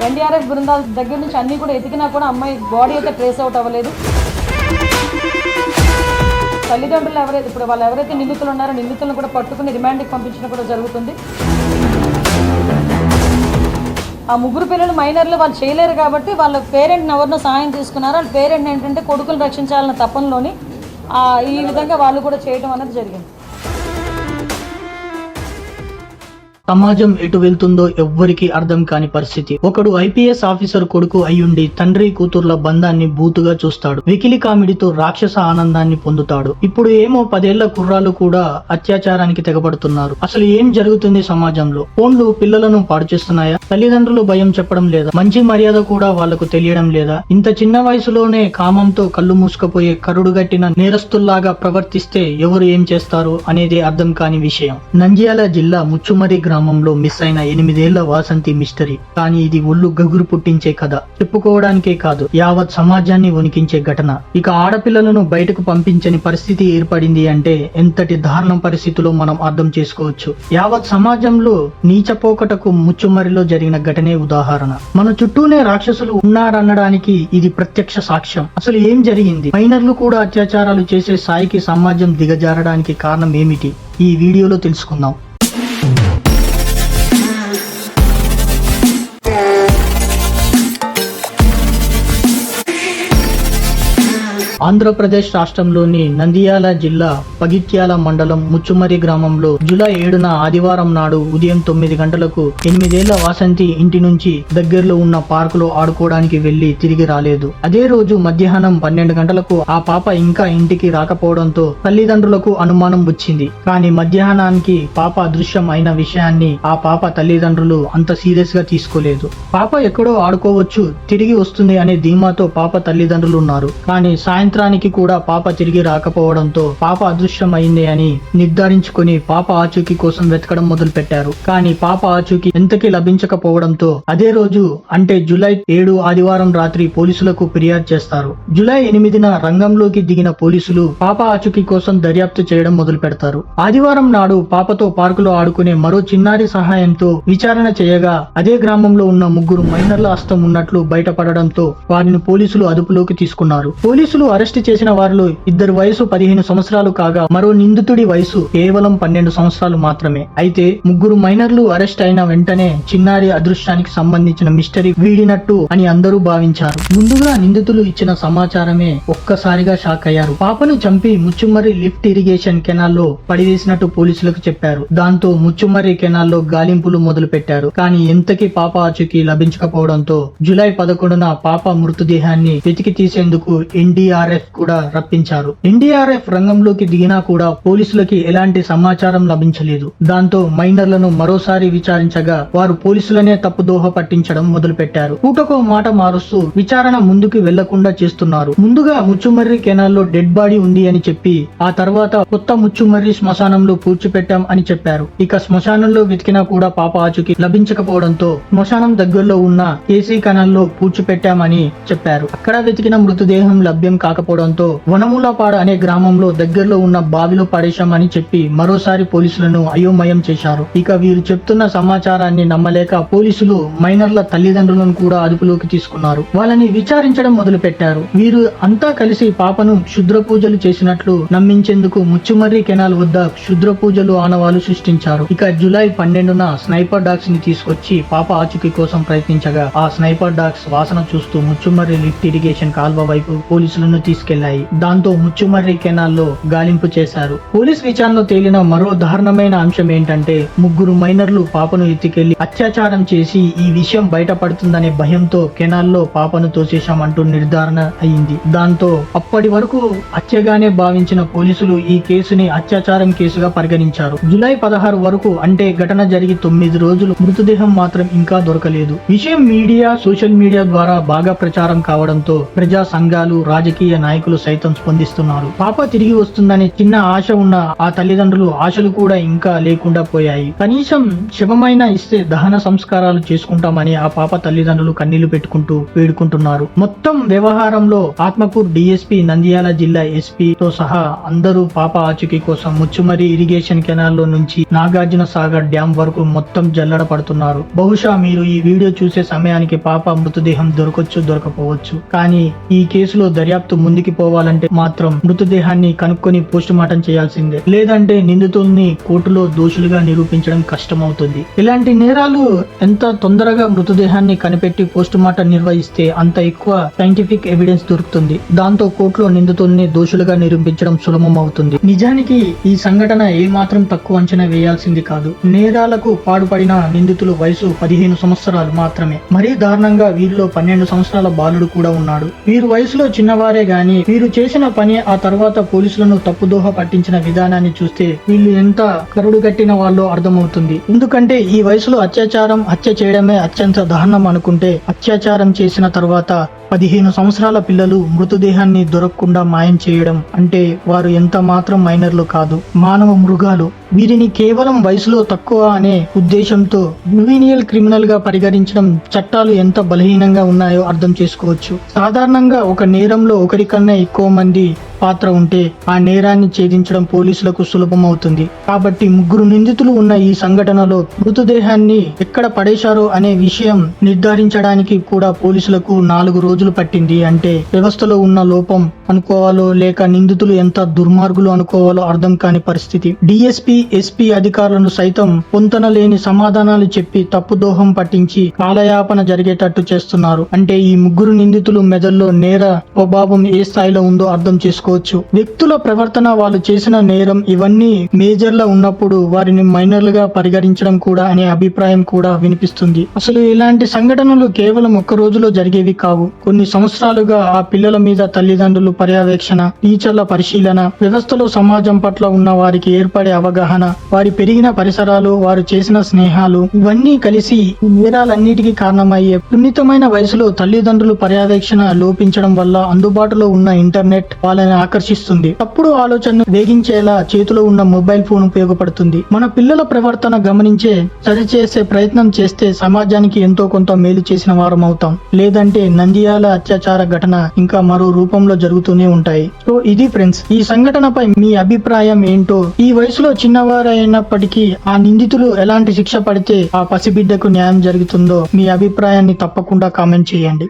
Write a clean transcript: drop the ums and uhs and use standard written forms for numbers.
NDRF బృందాల దగ్గర నుంచి అన్నీ కూడా ఎతికినా కూడా అమ్మాయి బాడీ అయితే ట్రేస్ అవుట్ అవ్వలేదు. తల్లిదండ్రులు ఎవరైతే ఇప్పుడు వాళ్ళు ఎవరైతే నిందితులు ఉన్నారో నిందితులను కూడా పట్టుకుని రిమాండ్కి పంపించడం కూడా జరుగుతుంది. ఆ ముగ్గురు పిల్లలు మైనర్లు, వాళ్ళు చేయలేరు కాబట్టి వాళ్ళ పేరెంట్ని ఎవరినో సహాయం తీసుకున్నారు. వాళ్ళ పేరెంట్ని ఏంటంటే కొడుకులు రక్షించాలన్న తపనలోని ఈ విధంగా వాళ్ళు కూడా చేయడం అనేది జరిగింది. సమాజం ఎటు వెళ్తుందో ఎవ్వరికీ అర్థం కాని పరిస్థితి. ఒకడు ఐపీఎస్ ఆఫీసర్ కొడుకు అయ్యుండి తండ్రి కూతుర్ల బంధాన్ని బూతుగా చూస్తాడు. వెకిలి కామెడీతో రాక్షస ఆనందాన్ని పొందుతాడు. ఇప్పుడు ఏమో 10 ఏళ్ల కుర్రాలు కూడా అత్యాచారానికి తెగబడుతున్నారు. అసలు ఏం జరుగుతుంది సమాజంలో? ఫోన్లు పిల్లలను పాడు చేస్తున్నాయా? తల్లిదండ్రులు భయం చెప్పడం లేదా? మంచి మర్యాద కూడా వాళ్లకు తెలియడం లేదా? ఇంత చిన్న వయసులోనే కామంతో కళ్ళు మూసుకుపోయే కరుడుగట్టిన నేరస్తుల్లాగా ప్రవర్తిస్తే ఎవరు ఏం చేస్తారు అనేది అర్థం కాని విషయం. నంద్యాల జిల్లా ముచ్చుమరి గ్రామంలో మిస్ అయిన 8 ఏళ్ల వాసంతి మిస్టరీ. కానీ ఇది ఒళ్ళు గగురు పుట్టించే కథ. చెప్పుకోవడానికే కాదు, యావత్ సమాజాన్ని వణికించే ఘటన. ఇక ఆడపిల్లలను బయటకు పంపించని పరిస్థితి ఏర్పడింది అంటే ఎంతటి దారుణ పరిస్థితిలో మనం అర్థం చేసుకోవచ్చు. యావత్ సమాజంలో నీచపోకటకు ముచ్చుమరిలో జరిగిన ఘటనే ఉదాహరణ. మన చుట్టూనే రాక్షసులు ఉన్నారనడానికి ఇది ప్రత్యక్ష సాక్ష్యం. అసలు ఏం జరిగింది? మైనర్లు కూడా అత్యాచారాలు చేసే స్థాయికి సమాజం దిగజారడానికి కారణం ఏమిటి? ఈ వీడియోలో తెలుసుకుందాం. ఆంధ్రప్రదేశ్ రాష్ట్రంలోని నంద్యాల జిల్లా పగిత్యాల మండలం ముచ్చుమరి గ్రామంలో జూలై 7న ఆదివారం నాడు ఉదయం 9 గంటలకు 8 ఏళ్ల వాసంతి ఇంటి నుంచి దగ్గరలో ఉన్న పార్కులో ఆడుకోవడానికి వెళ్లి తిరిగి రాలేదు. అదే రోజు మధ్యాహ్నం 12 గంటలకు ఆ పాప ఇంకా ఇంటికి రాకపోవడంతో తల్లిదండ్రులకు అనుమానం వచ్చింది. కానీ మధ్యాహ్నానికి పాప అదృశ్యం అయిన విషయాన్ని ఆ పాప తల్లిదండ్రులు అంత సీరియస్ గా తీసుకోలేదు. పాప ఎక్కడో ఆడుకోవచ్చు, తిరిగి వస్తుంది అనే ధీమాతో పాప తల్లిదండ్రులు ఉన్నారు. కానీ సాయంత్రానికి కూడా పాప తిరిగి రాకపోవడంతో పాప అదృశ్యం అయింది అని నిర్ధారించుకుని పాప ఆచూకీ కోసం వెతకడం మొదలు పెట్టారు. కానీ పాప ఆచూకీ ఎంతకీ లభించకపోవడంతో అదే రోజు అంటే జూలై 7 ఆదివారం రాత్రి పోలీసులకు ఫిర్యాదు చేస్తారు. జూలై 8న రంగంలోకి దిగిన పోలీసులు పాప ఆచూకీ కోసం దర్యాప్తు చేయడం మొదలు పెడతారు. ఆదివారం నాడు పాపతో పార్కులో ఆడుకునే మరో చిన్నారి సహాయంతో విచారణ చేయగా అదే గ్రామంలో ఉన్న 3 మైనర్ల హస్తం ఉన్నట్లు బయటపడడంతో వారిని పోలీసులు అదుపులోకి తీసుకున్నారు. పోలీసులు అరెస్ట్ చేసిన వారిలో 2 వయసు 15 సంవత్సరాలు కాగా మరో నిందితుడి వయసు కేవలం 12 సంవత్సరాలు మాత్రమే. అయితే 3 మైనర్లు అరెస్ట్ అయిన వెంటనే చిన్నారి అదృష్టానికి సంబంధించిన మిస్టరీ వీడినట్టు అని అందరూ భావించారు. ముందుగా నిందితులు ఇచ్చిన సమాచారమే ఒక్కసారిగా షాక్ అయ్యారు. పాపను చంపి ముచ్చుమర్రి లిఫ్ట్ ఇరిగేషన్ కెనాల్లో పడివేసినట్టు పోలీసులకు చెప్పారు. దాంతో ముచ్చుమర్రి కెనాల్లో గాలింపులు మొదలు పెట్టారు. కానీ ఎంతకీ పాప ఆచూకీ లభించకపోవడంతో జూలై 11న పాప మృతదేహాన్ని వెతికి తీసేందుకు ఎన్డీఆర్ఎఫ్ కూడా రప్పించారు. ఎన్డీఆర్ఎఫ్ రంగంలోకి దిగినా కూడా పోలీసులకి ఎలాంటి సమాచారం లభించలేదు. దాంతో మైనర్లను మరోసారి విచారించగా వారు పోలీసులనే తప్పుదోహ పట్టించడం మొదలు పెట్టారు. పూటకో మాట మారుస్తూ విచారణ ముందుకు వెళ్లకుండా చేస్తున్నారు. ముందుగా ముచ్చుమర్రి కెనాల్లో డెడ్ బాడీ ఉంది అని చెప్పి ఆ తర్వాత కొత్త ముచ్చుమర్రి శ్మశానంలో పూడ్చిపెట్టాం అని చెప్పారు. ఇక శ్మశానంలో వెతికినా కూడా పాప ఆచూకీ లభించకపోవడంతో శ్మశానం దగ్గరలో ఉన్న కేసీ కెనాల్లో పూడ్చిపెట్టామని చెప్పారు. అక్కడ వెతికిన మృతదేహం లభ్యం కాకపోవడంతో వనమూలపాడు అనే గ్రామంలో దగ్గరలో ఉన్న బావిలో పడేశామని చెప్పి మరోసారి పోలీసులను అయోమయం చేశారు. ఇక వీరు చెప్తున్న సమాచారాన్ని నమ్మలేక పోలీసులు మైనర్ల తల్లిదండ్రులను కూడా అదుపులోకి తీసుకున్నారు. వాళ్ళని విచారించడం మొదలు పెట్టారు. వీరు అంతా కలిసి పాపను క్షుద్ర పూజలు చేసినట్లు నమ్మించేందుకు ముచ్చుమర్రి కెనాల్ వద్ద క్షుద్ర పూజలు ఆనవాళ్లు సృష్టించారు. ఇక జూలై 12న స్నైపర్ డాగ్స్ ని తీసుకొచ్చి పాప ఆచూకీ కోసం ప్రయత్నించగా ఆ స్నైపర్ డాగ్స్ వాసన చూస్తూ ముచ్చుమర్రి లిఫ్ట్ ఇరిగేషన్ కాల్వ వైపు పోలీసులను తీసుకెళ్లాయి. దాంతో ముచ్చుమర్రి కెనాల్లో గాలింపు చేశారు. పోలీస్ విచారణలో తేలిన మరో దారుణమైన అంశం ఏంటంటే 3 మైనర్లు పాపను ఎత్తుకెళ్లి అత్యాచారం చేసి ఈ విషయం బయటపడుతుందనే భయంతో కెనాల్లో పాపను తోసేశామంటూ నిర్ధారణ అయింది. దాంతో అప్పటి వరకు హత్యగానే భావించిన పోలీసులు ఈ కేసుని అత్యాచారం కేసుగా పరిగణించారు. జూలై 16 వరకు అంటే ఘటన జరిగి 9 రోజులు మృతదేహం మాత్రం ఇంకా దొరకలేదు. విషయం మీడియా, సోషల్ మీడియా ద్వారా బాగా ప్రచారం కావడంతో ప్రజా సంఘాలు, రాజకీయ రాజకీయ నాయకులు సైతం స్పందిస్తున్నారు. పాప తిరిగి వస్తుందని చిన్న ఆశ ఉన్న ఆ తల్లిదండ్రులు ఆశలు కూడా ఇంకా లేకుండా పోయాయి. కనీసం శవమైనా ఇస్తే దహన సంస్కారాలు చేసుకుంటామని ఆ పాప తల్లిదండ్రులు కన్నీళ్లు పెట్టుకుంటూ వేడుకుంటున్నారు. మొత్తం వ్యవహారంలో ఆత్మకూరు డిఎస్పీ, నంద్యాల జిల్లా ఎస్పీ తో సహా అందరూ పాప ఆచూకీ కోసం ముచ్చుమరి ఇరిగేషన్ కెనాల్ లో నుంచి నాగార్జున సాగర్ డ్యాం వరకు మొత్తం జల్లడ పడుతున్నారు. బహుశా మీరు ఈ వీడియో చూసే సమయానికి పాప మృతదేహం దొరకొచ్చు, దొరకపోవచ్చు. కానీ ఈ కేసులో దర్యాప్తు ముందుకు పోవాలంటే మాత్రం మృతదేహాన్ని కనుక్కొని పోస్ట్ మార్టం చేయాల్సిందే. లేదంటే నిందితుల్ని కోర్టులో దోషులుగా నిరూపించడం కష్టమవుతుంది. ఇలాంటి నేరాలు ఎంత తొందరగా మృతదేహాన్ని కనిపెట్టి పోస్ట్ మార్టం నిర్వహిస్తే అంత ఎక్కువ సైంటిఫిక్ ఎవిడెన్స్ దొరుకుతుంది. దాంతో కోర్టులో నిందితుల్ని దోషులుగా నిరూపించడం సులభం అవుతుంది. నిజానికి ఈ సంఘటన ఏమాత్రం తక్కువ అంచనా వేయాల్సింది కాదు. నేరాలకు పాడుపడిన నిందితులు వయసు 15 సంవత్సరాలు మాత్రమే. మరీ దారుణంగా వీరిలో 12 సంవత్సరాల బాలుడు కూడా ఉన్నాడు. వీరు వయసులో చిన్నవారే గాని వీరు చేసిన పని ఆ తర్వాత పోలీసులను తప్పుదోహ పట్టించిన విధానాన్ని చూస్తే వీళ్ళు ఎంత కరుడు కట్టిన వాళ్ళో అర్థమవుతుంది. ఎందుకంటే ఈ వయసులో హత్య చేయడమే అత్యంత దారుణం అనుకుంటే, అత్యాచారం చేసిన తర్వాత 15 సంవత్సరాల పిల్లలు మృతదేహాన్ని దొరకకుండా మాయం చేయడం అంటే వారు ఎంత మాత్రం మైనర్లు కాదు, మానవ మృగాలు. వీరిని కేవలం వయసులో తక్కువ అనే ఉద్దేశంతో జువెనియల్ క్రిమినల్ గా పరిగణించడం చట్టాలు ఎంత బలహీనంగా ఉన్నాయో అర్థం చేసుకోవచ్చు. సాధారణంగా ఒక నేరంలో ఒకరికన్నా ఎక్కువ మంది పాత్ర ఉంటే ఆ నేరాన్ని ఛేదించడం పోలీసులకు సులభం అవుతుంది. కాబట్టి 3 నిందితులు ఉన్న ఈ సంఘటనలో మృతదేహాన్ని ఎక్కడ పడేశారో అనే విషయం నిర్ధారించడానికి కూడా పోలీసులకు 4 రోజులు పట్టింది. అంటే వ్యవస్థలో ఉన్న లోపం అనుకోవాలో లేక నిందితులు ఎంత దుర్మార్గులు అనుకోవాలో అర్థం కాని పరిస్థితి. డిఎస్పీ, ఎస్పీ అధికారులను సైతం పొంతనలేని సమాధానాలు చెప్పి తప్పుదోహం పట్టించి కాలయాపన జరిగేటట్టు చేస్తున్నారు. అంటే ఈ 3 నిందితులు మెదడులో నేర స్వభావం ఏ స్థాయిలో ఉందో అర్థం చేసుకోవచ్చు. వ్యక్తుల ప్రవర్తన, వాళ్ళు చేసిన నేరం ఇవన్నీ మేజర్లా ఉన్నప్పుడు వారిని మైనర్లుగా పరిగణించడం కూడా అనే అభిప్రాయం కూడా వినిపిస్తుంది. అసలు ఇలాంటి సంఘటనలు కేవలం 1 రోజులో జరిగేవి కావు. కొన్ని సంవత్సరాలుగా ఆ పిల్లల మీద తల్లిదండ్రులు పర్యవేక్షణ, టీచర్ల పరిశీలన, వ్యవస్థలో సమాజం పట్ల ఉన్న వారికి ఏర్పడే అవగాహన, వారి పెరిగిన పరిసరాలు, వారు చేసిన స్నేహాలు ఇవన్నీ కలిసి ఈ నేరాలన్నిటికీ కారణమయ్యే. సున్నితమైన వయసులో తల్లిదండ్రులు పర్యవేక్షణ లోపించడం వల్ల అందుబాటులో ఉన్న ఇంటర్నెట్ వాళ్ళని ఆకర్షిస్తుంది. తప్పుడు ఆలోచనను వేగించేలా చేతిలో ఉన్న మొబైల్ ఫోన్ ఉపయోగపడుతుంది. మన పిల్లల ప్రవర్తన గమనించే సరిచేసే ప్రయత్నం చేస్తే సమాజానికి ఎంతో కొంత మేలు చేసిన వారం అవుతాం. లేదంటే నంద్యాల అత్యాచార ఘటన ఇంకా మరో రూపంలో జరుగుతూనే ఉంటాయి. సో ఇది ఫ్రెండ్స్, ఈ సంఘటనపై మీ అభిప్రాయం ఏంటో, ఈ వయసులో చిన్నవారైనప్పటికీ ఆ నిందితులు ఎలాంటి శిక్ష పడితే ఆ పసిబిడ్డకు న్యాయం జరుగుతుందో మీ అభిప్రాయాన్ని తప్పకుండా కామెంట్ చేయండి.